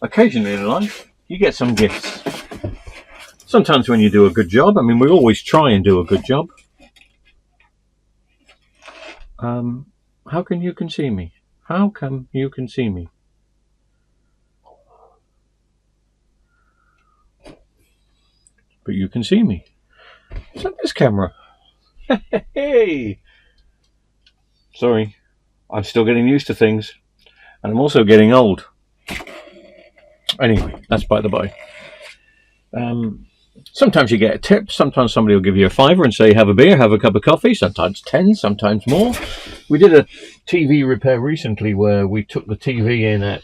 Occasionally in life, you get some gifts. Sometimes when you do a good job, I mean, we always try and do a good job. How come you can see me? How come you can see me? But you can see me. Is that this camera? Hey! Sorry, I'm still getting used to things. And I'm also getting old. Anyway, that's by the by. Sometimes you get a tip. Sometimes somebody will give you a $5 and say, have a beer, have a cup of coffee. Sometimes 10, sometimes more. We did a TV repair recently where we took the TV in at,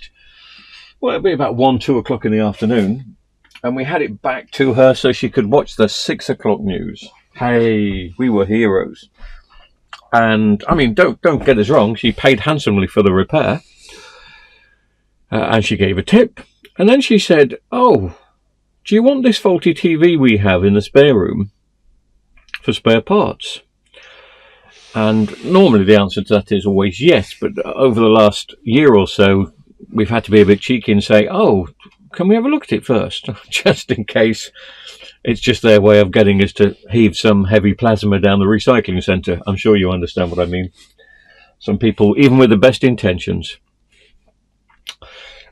well, it'd be about 1, 2 o'clock in the afternoon. And we had it back to her so she could watch the 6 o'clock news. Hey, we were heroes. And, I mean, don't get us wrong. She paid handsomely for the repair. And she gave a tip. And then she said, oh, do you want this faulty TV we have in the spare room for spare parts? And normally the answer to that is always yes. But over the last year or so, we've had to be a bit cheeky and say, oh, can we have a look at it first? Just in case it's just their way of getting us to heave some heavy plasma down the recycling centre. I'm sure you understand what I mean. Some people, even with the best intentions.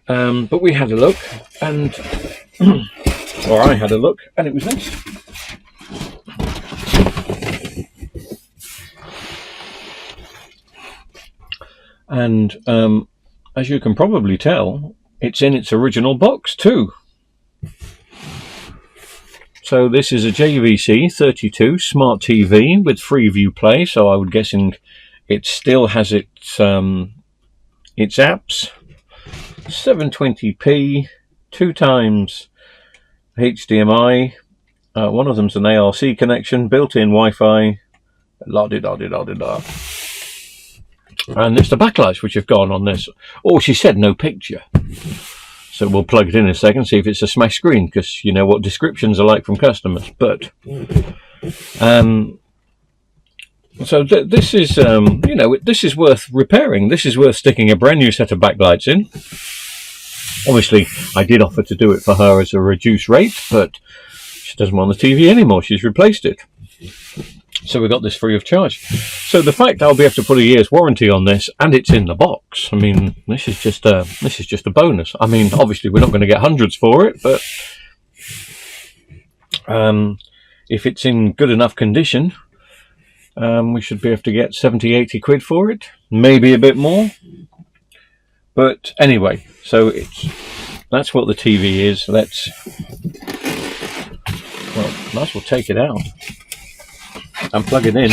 But we had a look, and or I had a look, and it was this. And as you can probably tell, it's in its original box too. So this is a JVC 32 smart TV with Freeview Play. So I would guessing it still has its apps. 720p, 2 times HDMI, one of them's an ARC connection, built-in Wi-Fi, la-di-da-di-da-di-da. And it's the backlights which have gone on this. Oh, she said no picture. So we'll plug it in a second, see if it's a smash screen, because you know what descriptions are like from customers. But so this is, you know, this is worth repairing. This is worth sticking a brand new set of backlights in. Obviously, I did offer to do it for her as a reduced rate, but she doesn't want the TV anymore. She's replaced it. So we got this free of charge. So the fact I'll be able to put a year's warranty on this, and it's in the box. I mean, this is just a bonus. I mean, obviously we're not going to get hundreds for it, but if it's in good enough condition, we should be able to get 70, 80 quid for it, maybe a bit more. But anyway, so that's what the TV is. Might as well take it out and plug it in.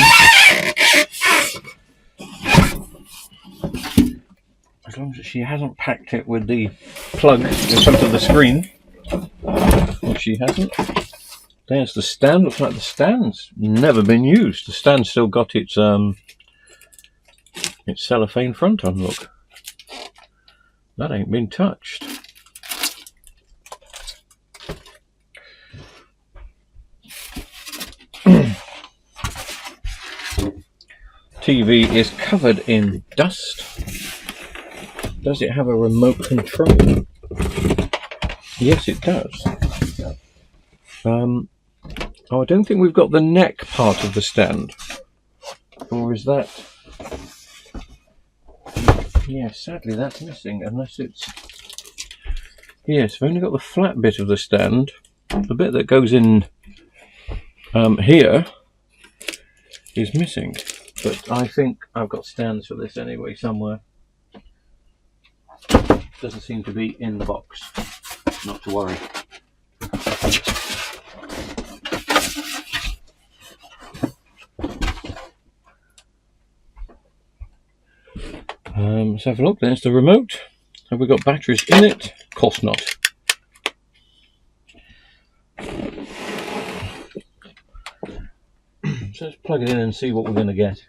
As long as she hasn't packed it with the plug in front of the screen. Well, she hasn't. There's the stand. Looks like the stand's never been used. The stand's still got its cellophane front on, look. That ain't been touched. TV is covered in dust. Does it have a remote control? Yes, it does. Oh, I don't think we've got the neck part of the stand. Or is that... Yeah, sadly that's missing, unless it's... Yes, we've only got the flat bit of the stand. The bit that goes in here is missing. But I think I've got stands for this anyway somewhere. Doesn't seem to be in the box. Not to worry. Let's have a look. There's the remote. Have we got batteries in it? Of course not. So let's plug it in and see what we're going to get.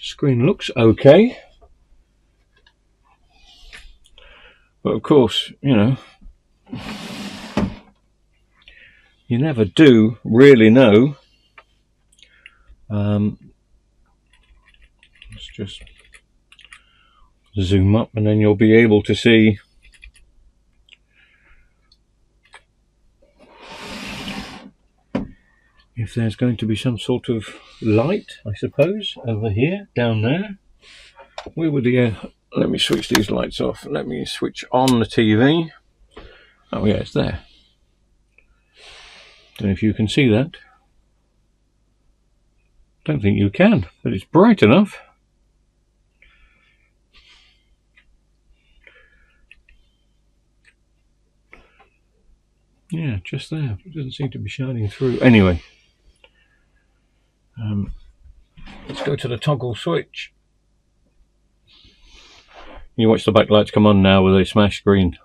Screen looks okay. But of course, you know, you never do really know. Let's just zoom up, and then you'll be able to see if there's going to be some sort of light, I suppose, over here, down there. Where would the let me switch these lights off. Let me switch on the TV. Oh yeah, it's there. Don't know if you can see that. Don't think you can, but it's bright enough. Yeah, just there. It doesn't seem to be shining through. Anyway, let's go to the toggle switch. You watch the backlights come on now with a smash screen.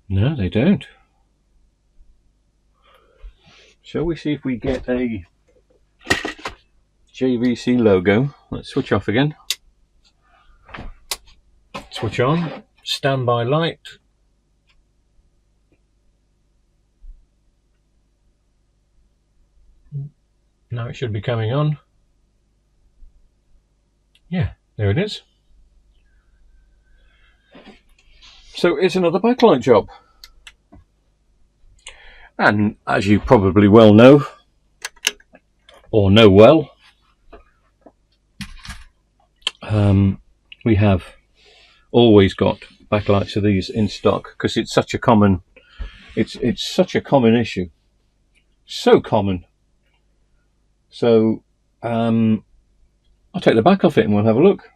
No, they don't. Shall we see if we get a JVC logo? Let's switch off again. Switch on. Standby light. Now it should be coming on. Yeah, there it is. So it's another backlight job. And as you probably well know, or know well, we have always got backlights of these in stock because it's such a common, it's such a common issue, so common. So I'll take the back off it and we'll have a look.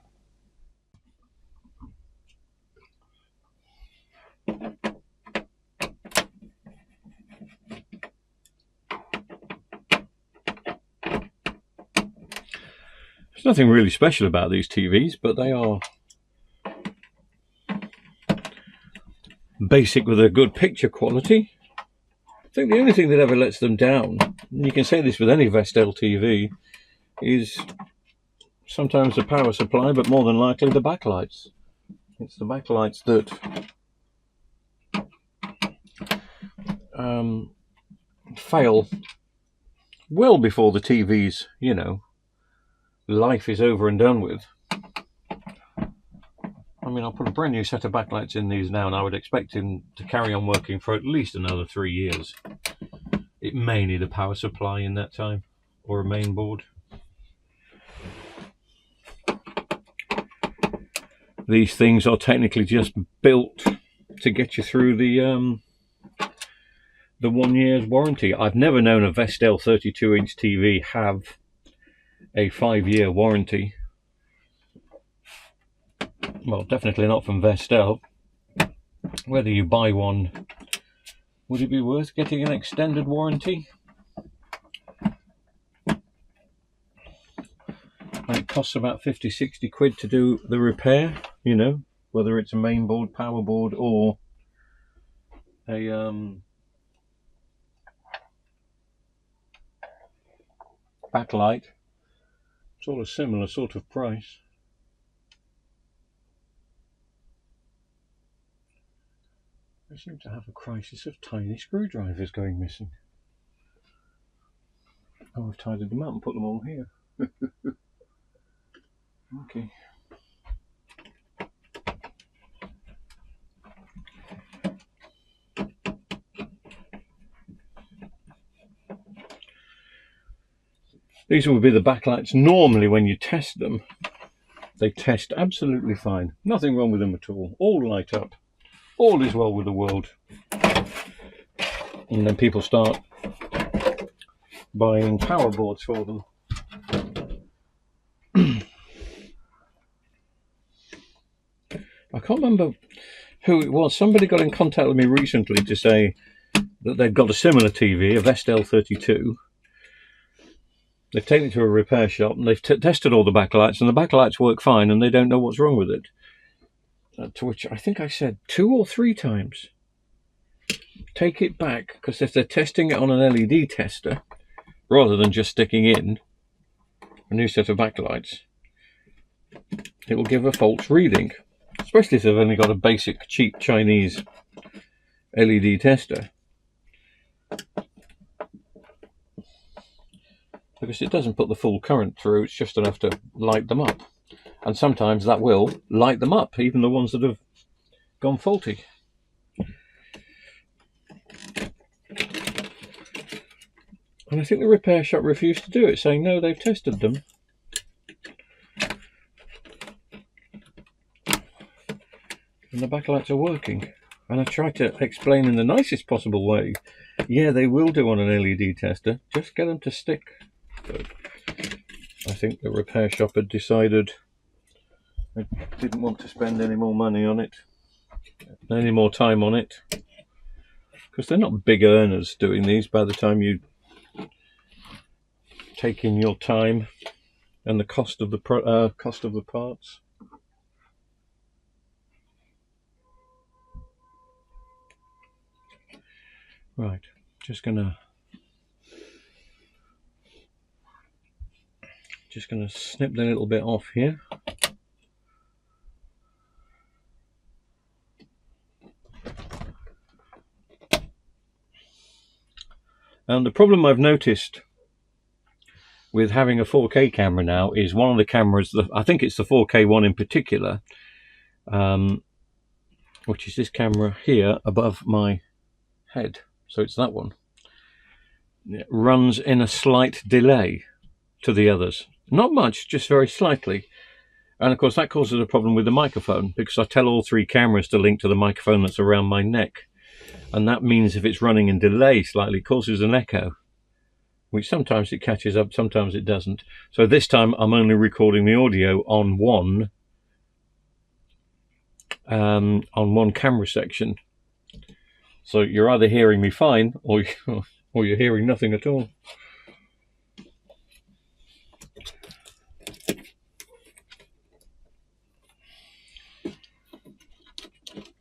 There's nothing really special about these TVs, but they are basic with a good picture quality. I think the only thing that ever lets them down, and you can say this with any Vestel TV, is sometimes the power supply, but more than likely the backlights. It's the backlights that fail well before the TV's, you know, life is over and done with. I mean, I'll put a brand new set of backlights in these now, and I would expect him to carry on working for at least another 3 years. It may need a power supply in that time, or a main board. These things are technically just built to get you through the 1 year's warranty. I've never known a Vestel 32-inch TV have a 5-year warranty. Well, definitely not from Vestel. Whether you buy one, would it be worth getting an extended warranty? And it costs about 50-60 quid to do the repair, you know, whether it's a main board, power board, or a backlight. It's all a similar sort of price. I seem to have a crisis of tiny screwdrivers going missing. Oh, I've tidied them up and put them all here. Okay. These will be the backlights. Normally when you test them, they test absolutely fine. Nothing wrong with them at all. All light up. All is well with the world. And then people start buying power boards for them. I can't remember who it was. Somebody got in contact with me recently to say that they'd got a similar TV, a Vestel 32. They've taken it to a repair shop and they've tested all the backlights, and the backlights work fine and they don't know what's wrong with it. To which I think I said 2 or 3 times, take it back, because if they're testing it on an LED tester rather than just sticking in a new set of backlights, it will give a false reading. It's especially if they've only got a basic cheap Chinese LED tester, because it doesn't put the full current through, it's just enough to light them up. And sometimes that will light them up, even the ones that have gone faulty. And I think the repair shop refused to do it, saying no, they've tested them. And the backlights are working. And I tried to explain in the nicest possible way, yeah, they will do on an LED tester, just get them to stick. But I think the repair shop had decided they didn't want to spend any more money on it, any more time on it, because they're not big earners doing these by the time you take in your time and the cost of the parts. Right, just gonna snip the little bit off here. And the problem I've noticed with having a 4K camera now is one of the cameras, I think it's the 4K one in particular, which is this camera here above my head. So it's that one. It runs in a slight delay to the others. Not much, just very slightly. And of course that causes a problem with the microphone, because I tell all three cameras to link to the microphone that's around my neck. And that means if it's running in delay slightly, it causes an echo, which sometimes it catches up, sometimes it doesn't. So this time I'm only recording the audio on one camera section. So you're either hearing me fine, or you're hearing nothing at all.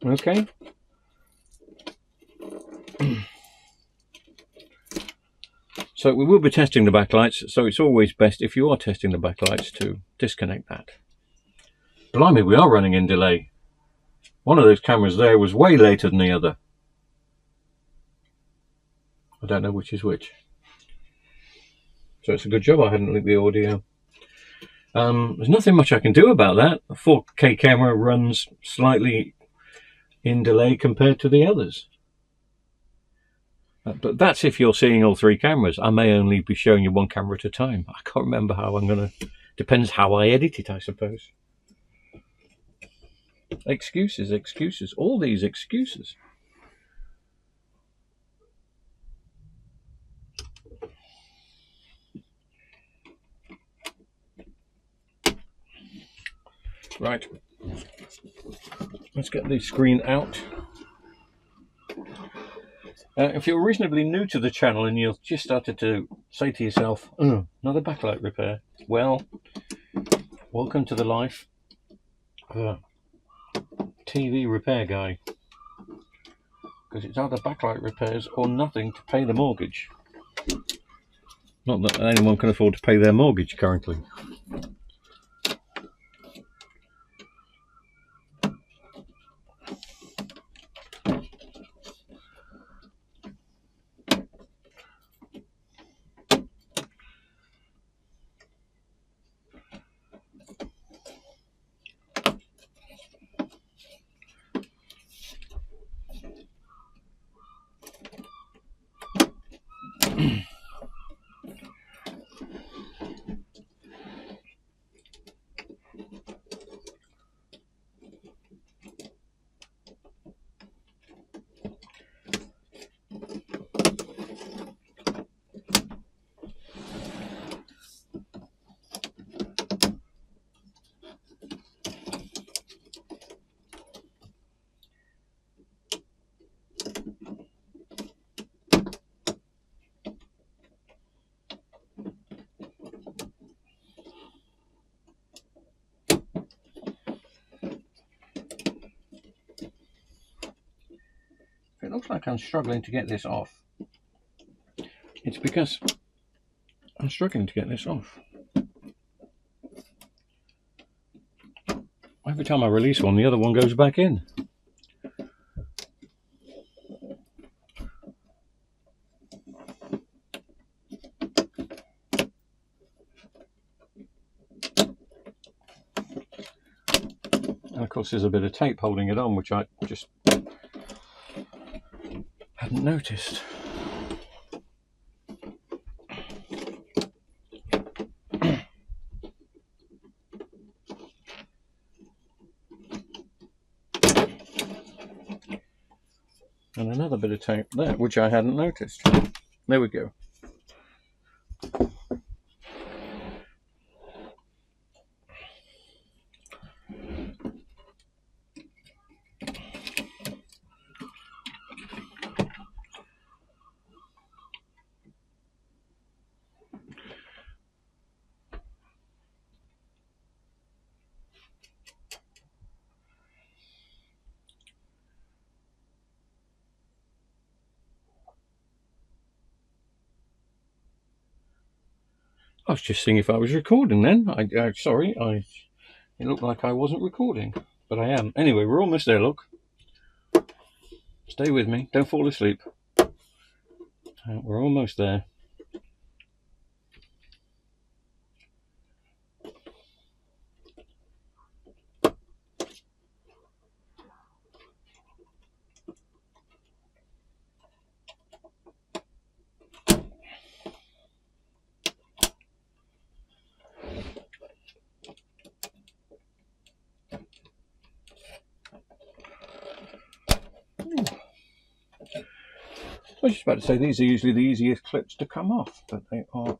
Okay. So we will be testing the backlights, so it's always best, if you are testing the backlights, to disconnect that. Blimey, we are running in delay. One of those cameras there was way later than the other. I don't know which is which. So it's a good job I hadn't linked the audio. There's nothing much I can do about that. A 4K camera runs slightly in delay compared to the others. But that's if you're seeing all three cameras. I may only be showing you one camera at a time. I can't remember how I'm going to... Depends how I edit it, I suppose. Excuses, excuses. All these excuses. Right. Let's get the screen out. If you're reasonably new to the channel and you've just started to say to yourself, oh, another backlight repair, well, welcome to the life of a TV repair guy. Because it's either backlight repairs or nothing to pay the mortgage. Not that anyone can afford to pay their mortgage currently. It looks like I'm struggling to get this off. It's because I'm struggling to get this off. I every time I release one, the other one goes back in. And of course there's a bit of tape holding it on, which I just hadn't noticed. And another bit of tape there, which I hadn't noticed. There we go. I was just seeing if I was recording then. Sorry, it looked like I wasn't recording, but I am. Anyway, we're almost there, look. Stay with me, don't fall asleep. We're almost there. I was just about to say these are usually the easiest clips to come off, but they are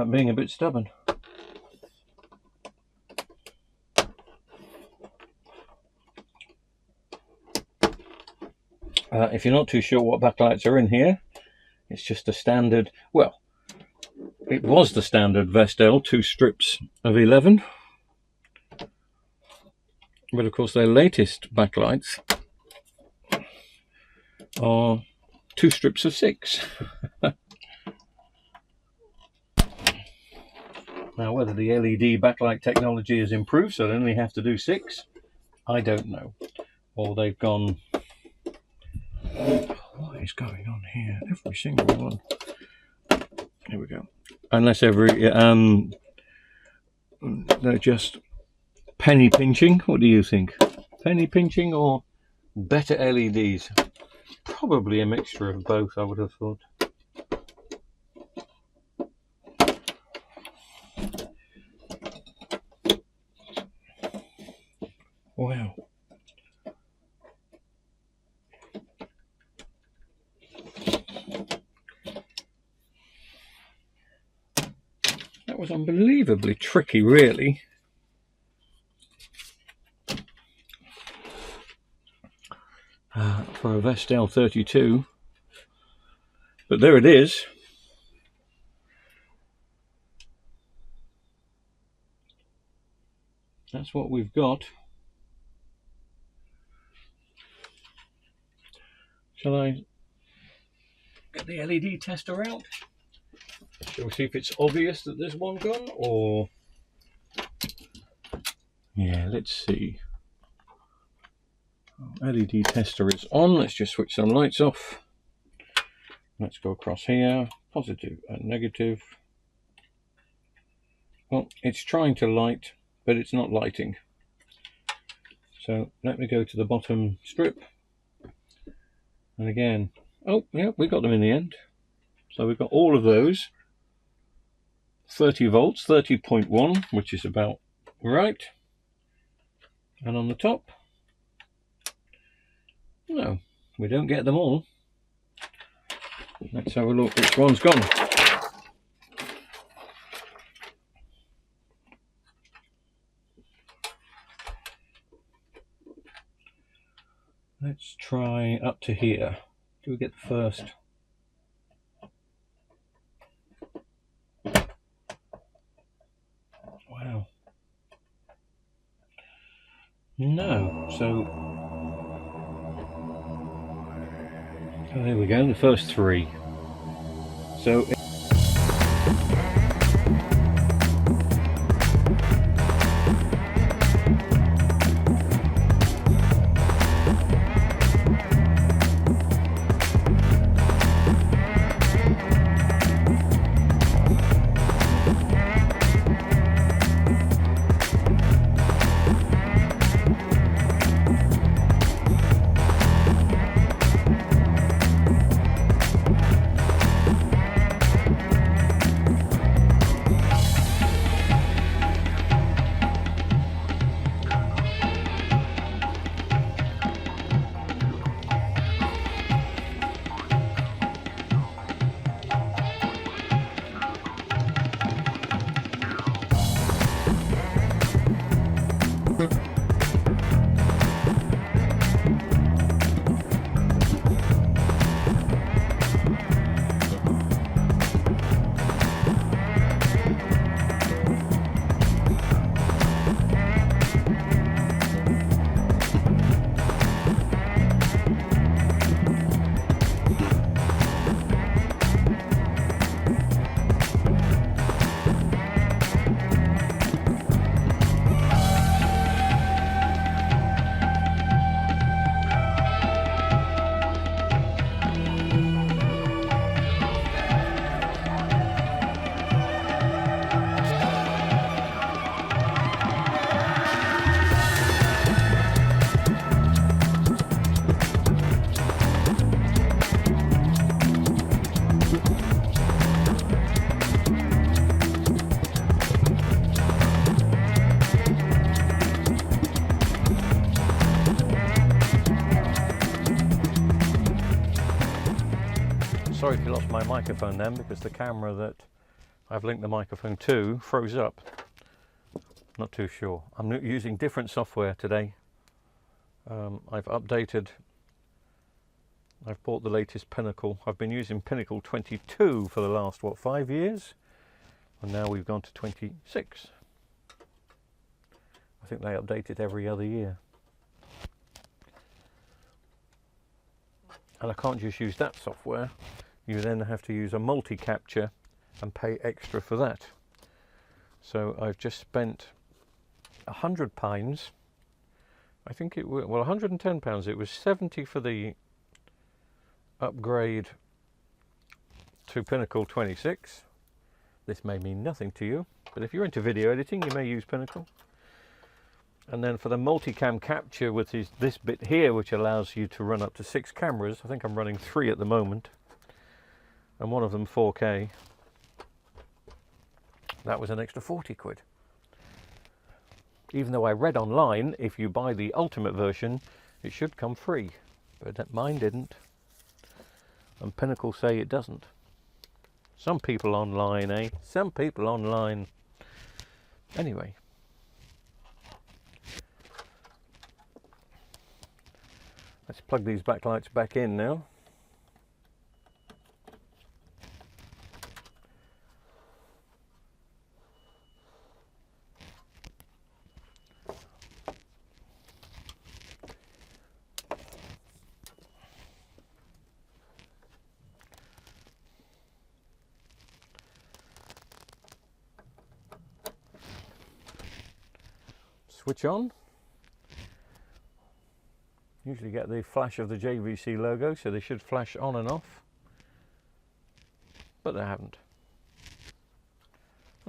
being a bit stubborn. If you're not too sure what backlights are in here, it's just a standard, well, it was the standard Vestel 2 strips of 11, but of course their latest backlights are 2 strips of 6. Now whether the LED backlight technology has improved so they only have to do 6, I don't know. Or they've gone, what is going on here? Every single one. Here we go. Unless they're just penny pinching. What do you think? Penny pinching or better LEDs? Probably a mixture of both, I would have thought. Wow. That was unbelievably tricky, really. For a Vestel 32, but there it is. That's what we've got. Shall I get the LED tester out? Shall we see if it's obvious that there's one gone, or yeah, let's see. LED tester is on. Let's just switch some lights off. Let's go across here, positive and negative. Well, it's trying to light, but it's not lighting. So let me go to the bottom strip. And again, oh yeah, we got them in the end. So we've got all of those. 30 volts, 30.1, which is about right. And on the top, no, we don't get them all. Let's have a look which one's gone. Let's try up to here. Do we get the first? Wow. No, so oh, there we go, the first 3. So Sorry if you lost my microphone then, because the camera that I've linked the microphone to froze up. Not too sure. I'm using different software today. I've updated. I've bought the latest Pinnacle. I've been using Pinnacle 22 for the last, what, 5 years? And now we've gone to 26. I think they update it every other year. And I can't just use that software. You then have to use a multi-capture and pay extra for that. So I've just spent £100. I think it was, well, £110. It was 70 for the upgrade to Pinnacle 26. This may mean nothing to you, but if you're into video editing, you may use Pinnacle. And then for the multicam capture with this bit here, which allows you to run up to 6 cameras, I think I'm running 3 at the moment, and one of them 4K, that was an extra 40 quid. Even though I read online, if you buy the ultimate version, it should come free, but mine didn't. And Pinnacle say it doesn't. Some people online, eh? Some people online. Anyway. Let's plug these backlights back in now. Switch on. Usually get the flash of the JVC logo, so they should flash on and off, but they haven't.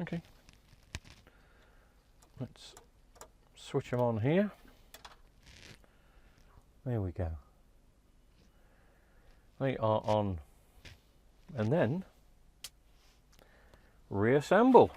Okay, let's switch them on here. There we go. They are on, and then reassemble.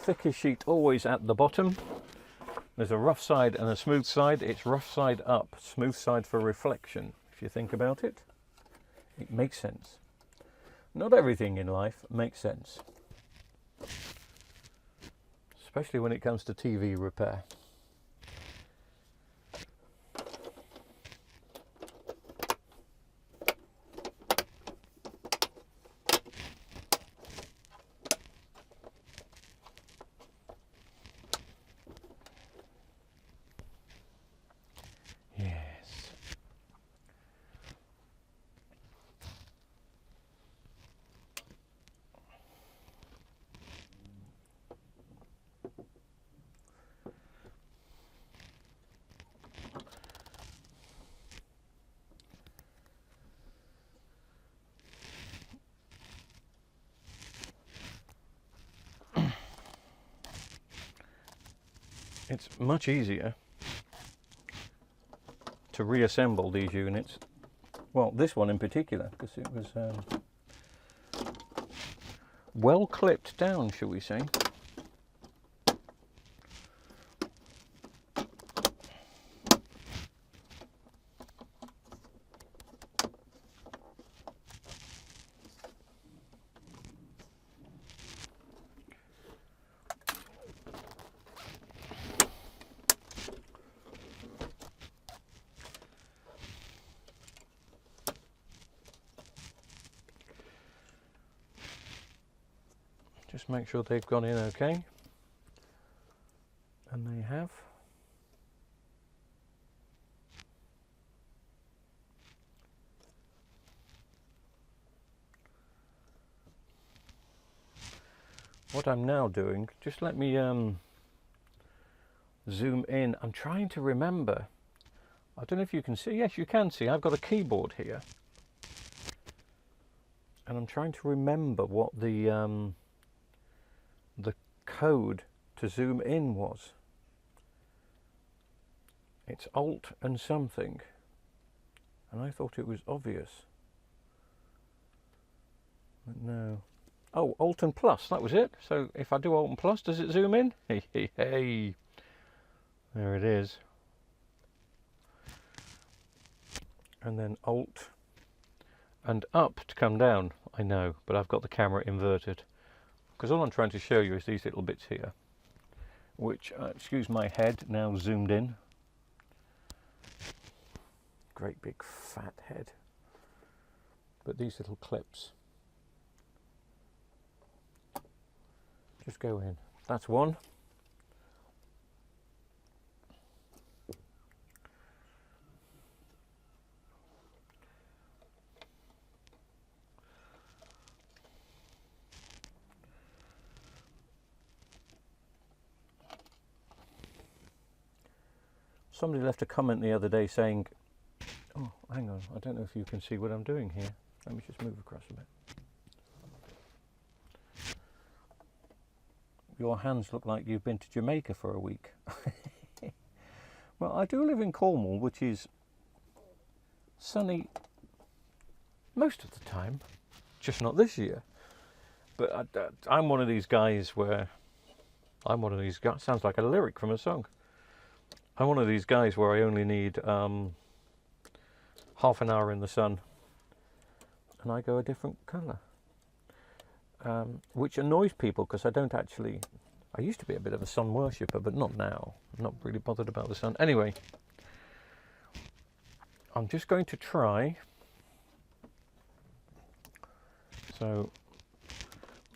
Thickest sheet always at the bottom. There's a rough side and a smooth side. It's rough side up, smooth side for reflection. If you think about it, it makes sense. Not everything in life makes sense, especially when it comes to TV repair. It's much easier to reassemble these units. Well, this one in particular, because it was well clipped down, shall we say. Just make sure they've gone in okay, and they have. What I'm now doing, just let me zoom in. I'm trying to remember. I don't know if you can see. Yes, you can see. I've got a keyboard here, and I'm trying to remember what the code to zoom in was. It's Alt and something, and I thought it was obvious, but no. Oh, Alt and plus, that was it. So if I do Alt and plus, does it zoom in? Hey, hey, hey. There it is. And then Alt and up to come down. I know, but I've got the camera inverted, because all I'm trying to show you is these little bits here, which, excuse my head, now zoomed in. Great big fat head. But these little clips just go in. That's one. Somebody left a comment the other day saying, oh, hang on, I don't know if you can see what I'm doing here. Let me just move across a bit. Your hands look like you've been to Jamaica for a week. Well, I do live in Cornwall, which is sunny most of the time, just not this year. But I'm one of these guys where, sounds like a lyric from a song. I'm one of these guys where I only need half an hour in the sun, and I go a different colour. Which annoys people, because I don't actually, I used to be a bit of a sun worshipper, but not now. I'm not really bothered about the sun. Anyway, I'm just going to try. So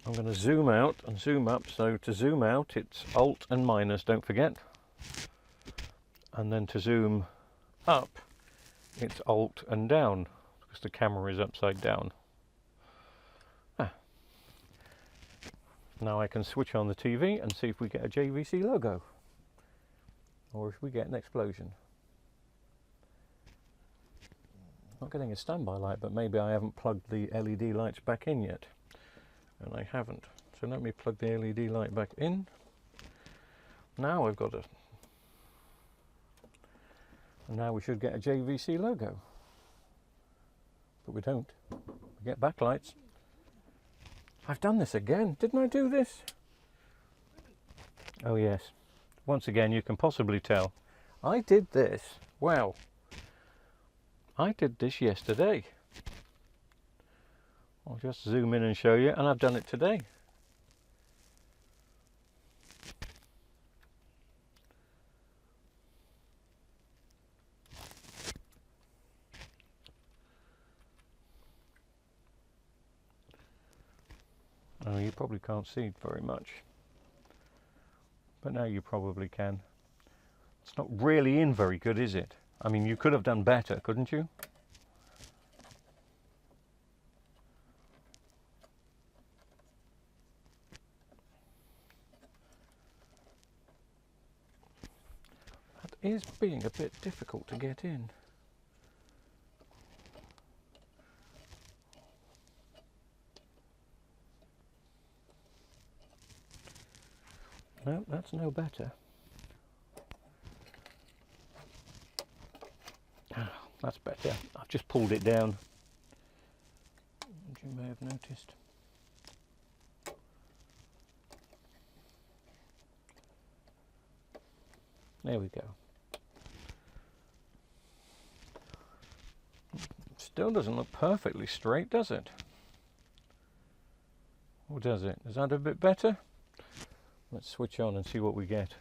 I'm going to zoom out and zoom up. So to zoom out, it's Alt and minus, don't forget. And then to zoom up, it's Alt and down, because the camera is upside down. Now I can switch on the TV and see if we get a JVC logo, or if we get an explosion. Not getting a standby light, but maybe I haven't plugged the LED lights back in yet, and I haven't. So let me plug the LED light back in. Now I've got a, and now we should get a JVC logo, but we don't. We get backlights. I've done this again. Didn't I do this? Oh yes. Once again, you can possibly tell. I did this. Wow. I did this yesterday. I'll just zoom in and show you, and I've done it today. Oh, you probably can't see very much, but now you probably can. It's not really in very good, is it? I mean, you could have done better, couldn't you? That is being a bit difficult to get in. No, that's no better. That's better. I've just pulled it down, as you may have noticed. There we go. Still doesn't look perfectly straight, does it? Or does it? Is that a bit better? Let's switch on and see what we get.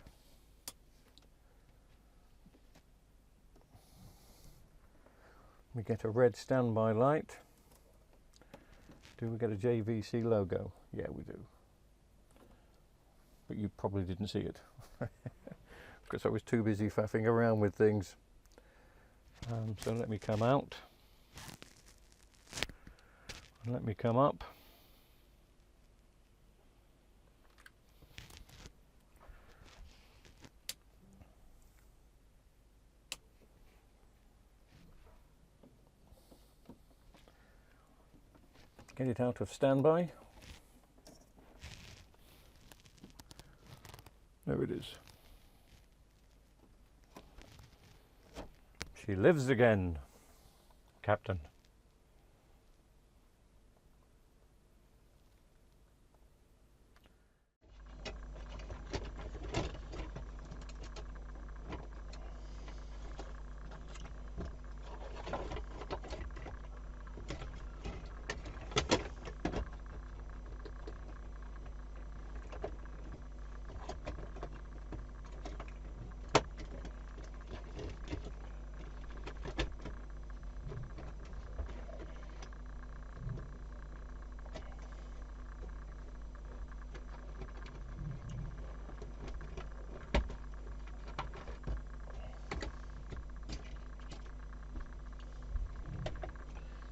We get a red standby light. Do we get a JVC logo? Yeah, we do. But you probably didn't see it because I was too busy faffing around with things. So let me come out and let me come up. Get it out of standby. There it is. She lives again, Captain.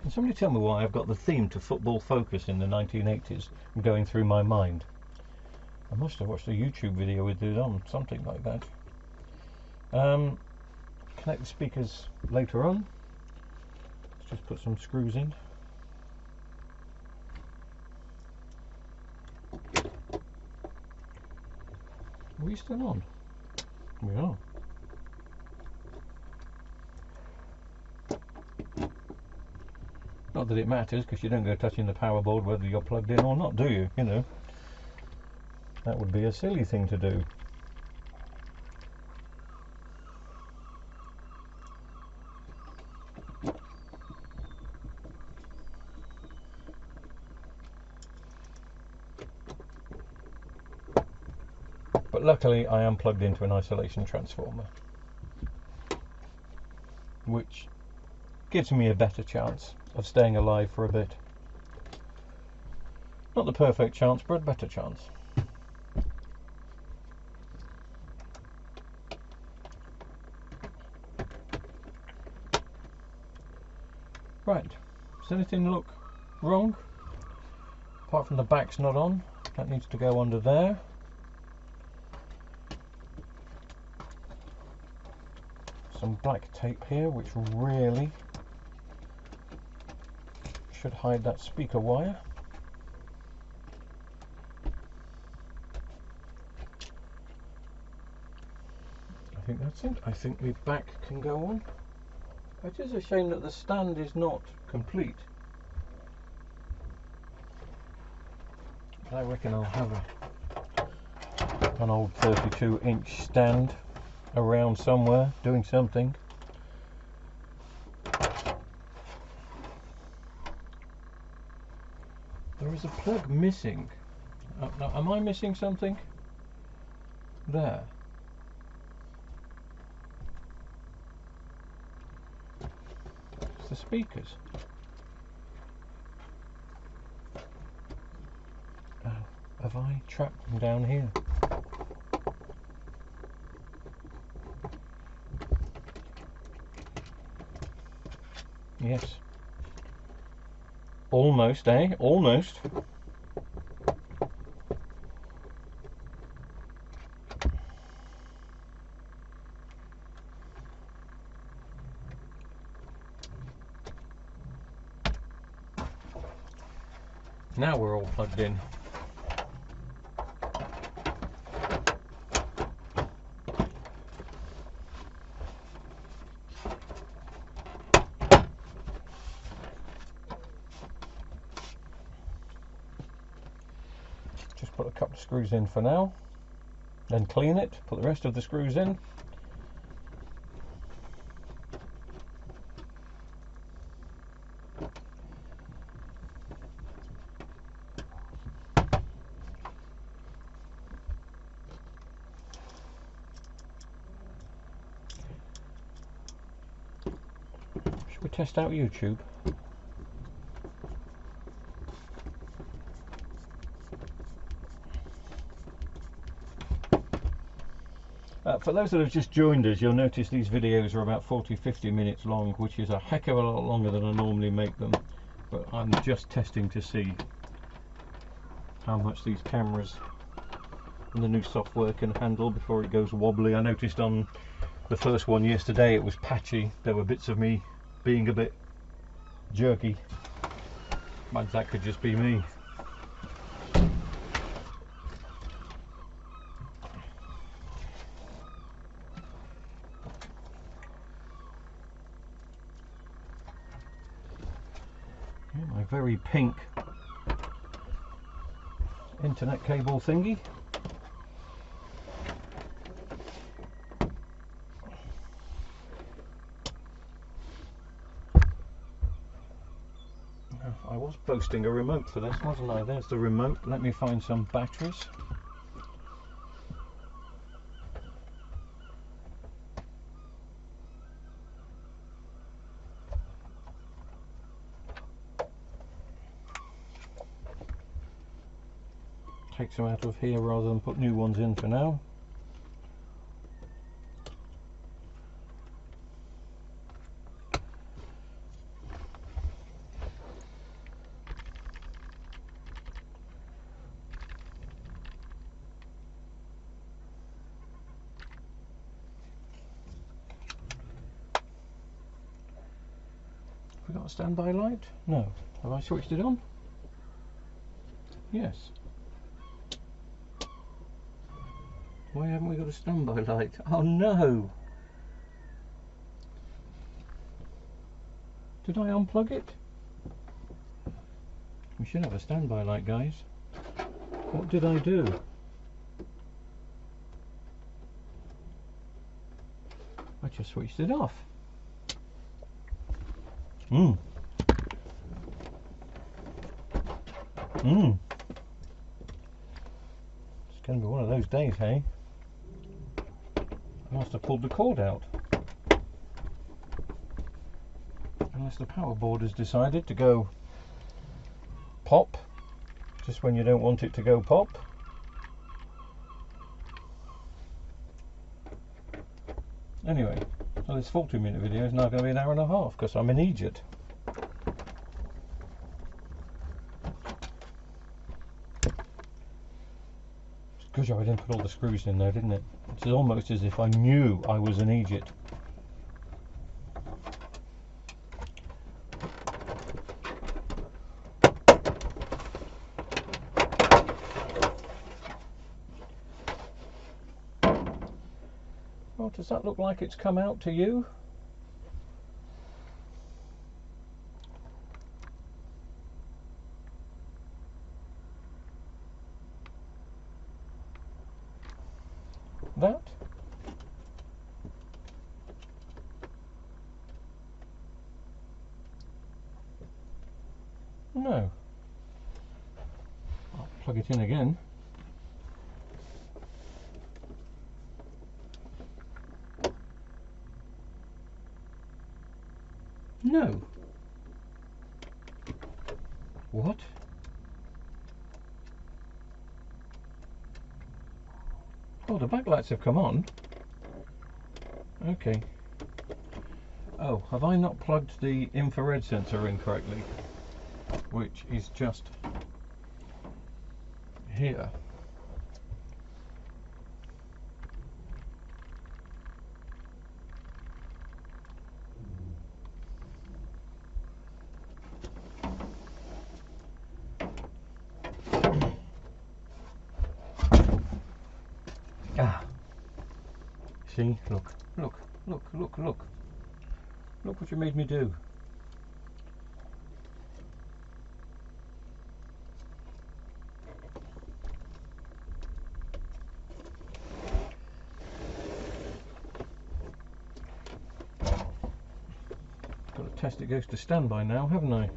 Can somebody tell me why I've got the theme to Football Focus in the 1980s going through my mind? I must have watched a YouTube video with it on, something like that. Connect the speakers later on. Let's just put some screws in. Are we still on? We are. Not that it matters, because you don't go touching the power board whether you're plugged in or not, do you? You know, that would be a silly thing to do. But luckily I am plugged into an isolation transformer, which gives me a better chance of staying alive for a bit. Not the perfect chance, but a better chance. Right, does anything look wrong? Apart from the back's not on, that needs to go under there. Some black tape here, which really should hide that speaker wire. I think that's it. I think the back can go on. It is a shame that the stand is not complete. But I reckon I'll have an old 32-inch stand around somewhere doing something. There is a plug missing. Now, am I missing something? There. It's the speakers. Oh, have I trapped them down here? Yes. Almost, eh? Almost. Now we're all plugged in. Just put a couple of screws in for now, then clean it, put the rest of the screws in, we test out YouTube? For those that have just joined us, you'll notice these videos are about 40-50 minutes long, which is a heck of a lot longer than I normally make them. But I'm just testing to see how much these cameras and the new software can handle before it goes wobbly. I noticed on the first one yesterday it was patchy. There were bits of me being a bit jerky. But that could just be me. My very pink internet cable thingy. I was boasting a remote for this, wasn't I? There's the remote. Let me find some batteries. Take some out of here rather than put new ones in for now. Have we got a standby light? No. Have I switched it on? Yes. Why haven't we got a standby light? Oh no! Did I unplug it? We should have a standby light, guys. What did I do? I just switched it off. It's going to be one of those days, hey? I must have pulled the cord out. Unless the power board has decided to go pop just when you don't want it to go pop. Anyway, so this 40-minute video is now going to be an hour and a half because I'm an idiot. Good job I didn't put all the screws in there, didn't it? It's almost as if I knew I was an idiot. Well, does that look like it's come out to you? That? No. I'll plug it in again. No. What? Oh, the backlights have come on. Okay. Oh, have I not plugged the infrared sensor in correctly? Which is just here. Ah. See, look, look, look, look, look. Look what you made me do. Got to test it goes to standby now, haven't I?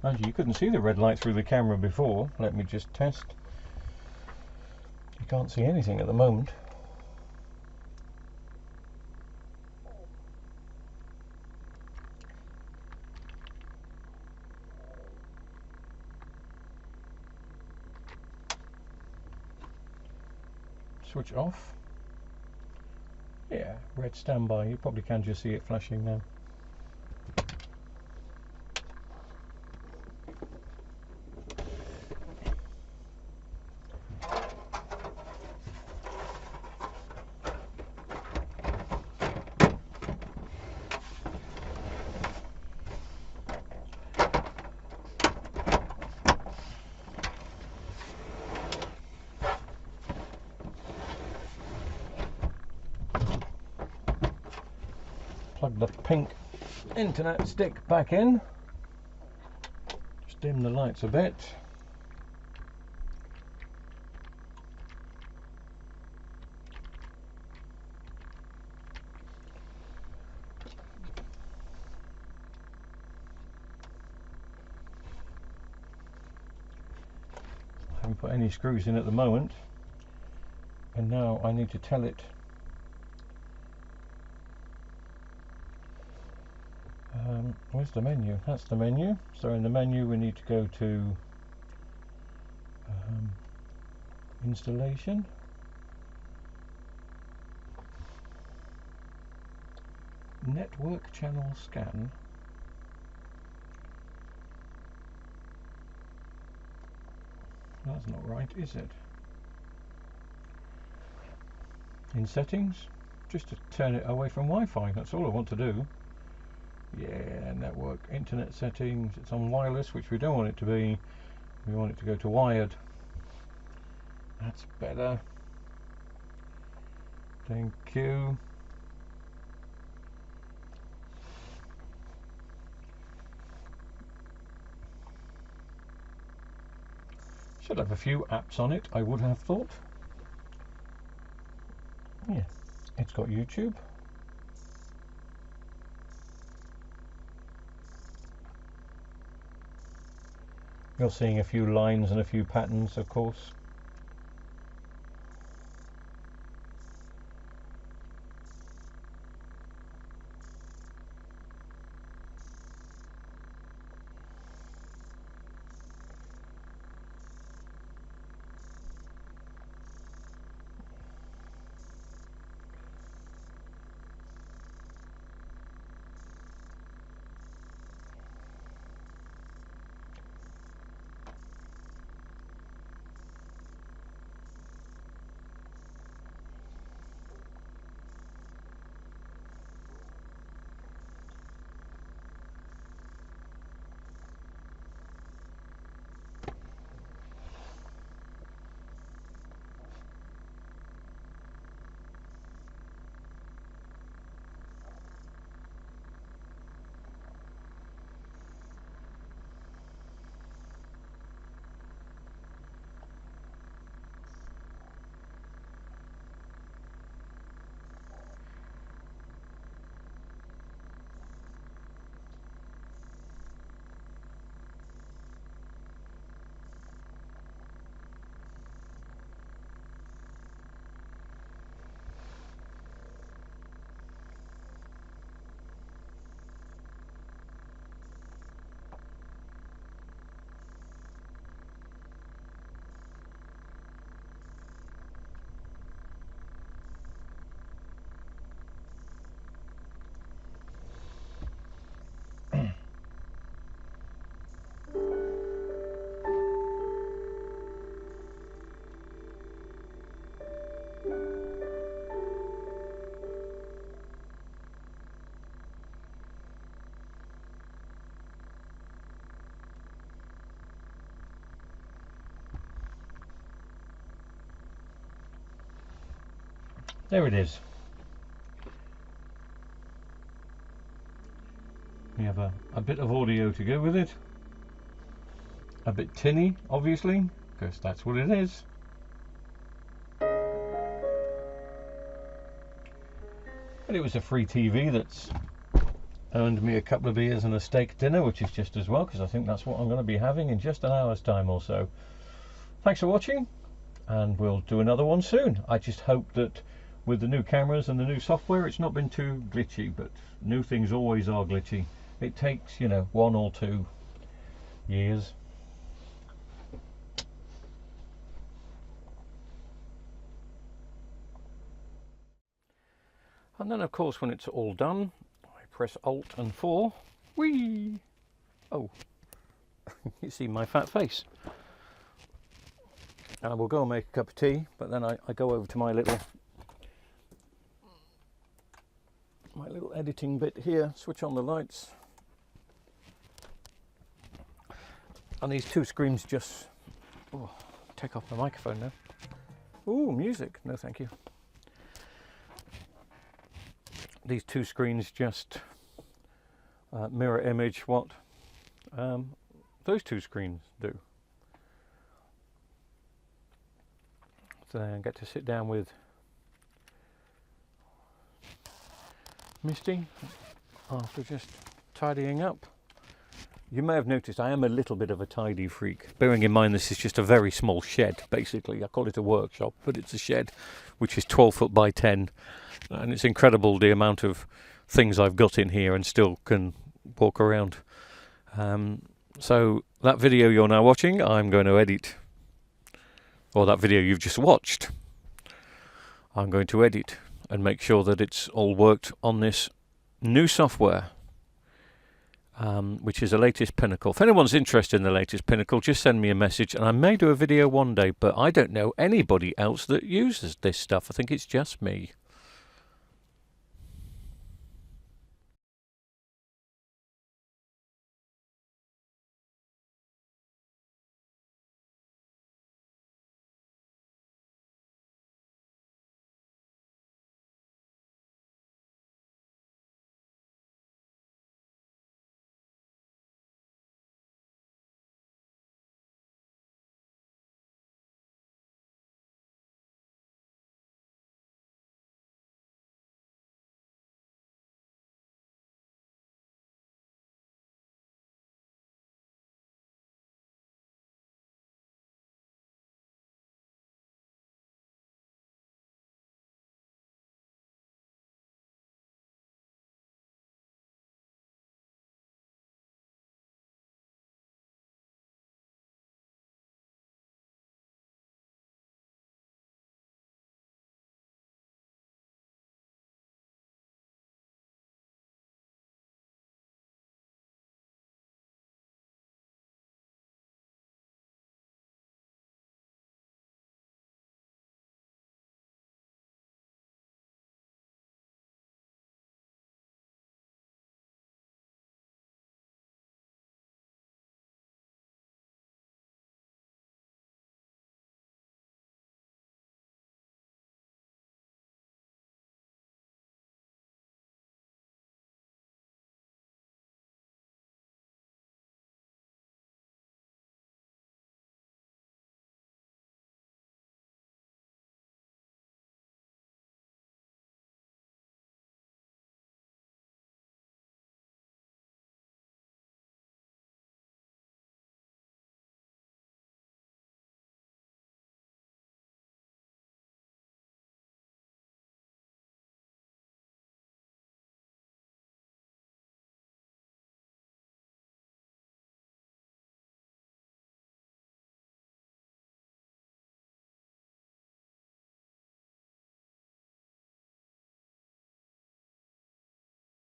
Actually, you couldn't see the red light through the camera before. Let me just test. You can't see anything at the moment. switch off. Yeah, red standby. You probably can just see it flashing now. Plug the pink internet stick back in. Just dim the lights a bit. I haven't put any screws in at the moment, and now I need to tell it where's the menu? That's the menu. So in the menu we need to go to installation, network channel scan, that's not right, is it? In settings, just to turn it away from Wi-Fi, that's all I want to do. Yeah, network, internet settings, it's on wireless, which we don't want it to be. We want it to go to wired. That's better. Thank you. Should have a few apps on it, I would have thought. Yeah, it's got YouTube. You're seeing a few lines and a few patterns, of course. There it is. We have a bit of audio to go with it. A bit tinny, obviously, because that's what it is. But it was a free TV that's earned me a couple of beers and a steak dinner, which is just as well, because I think that's what I'm going to be having in just an hour's time or so. Thanks for watching, and we'll do another one soon. I just hope that with the new cameras and the new software it's not been too glitchy, but new things always are glitchy. It takes, you know, 1 or 2 years. And then of course when it's all done, I press Alt and 4. Whee! Oh, you see my fat face. And I will go and make a cup of tea, but then I go over to my little editing bit here, switch on the lights. And these two screens just... Oh, take off my microphone now. Ooh, music. No, thank you. These two screens just mirror image what those two screens do. So then I get to sit down with Misty after just tidying up. You may have noticed I am a little bit of a tidy freak, bearing in mind this is just a very small shed, basically. I call it a workshop, but it's a shed which is 12 foot by 10, and it's incredible the amount of things I've got in here and still can walk around. So that video you're now watching, I'm going to edit, or that video you've just watched, I'm going to edit and make sure that it's all worked on this new software. Which is the latest Pinnacle. If anyone's interested in the latest Pinnacle, just send me a message and I may do a video one day, but I don't know anybody else that uses this stuff. I think it's just me.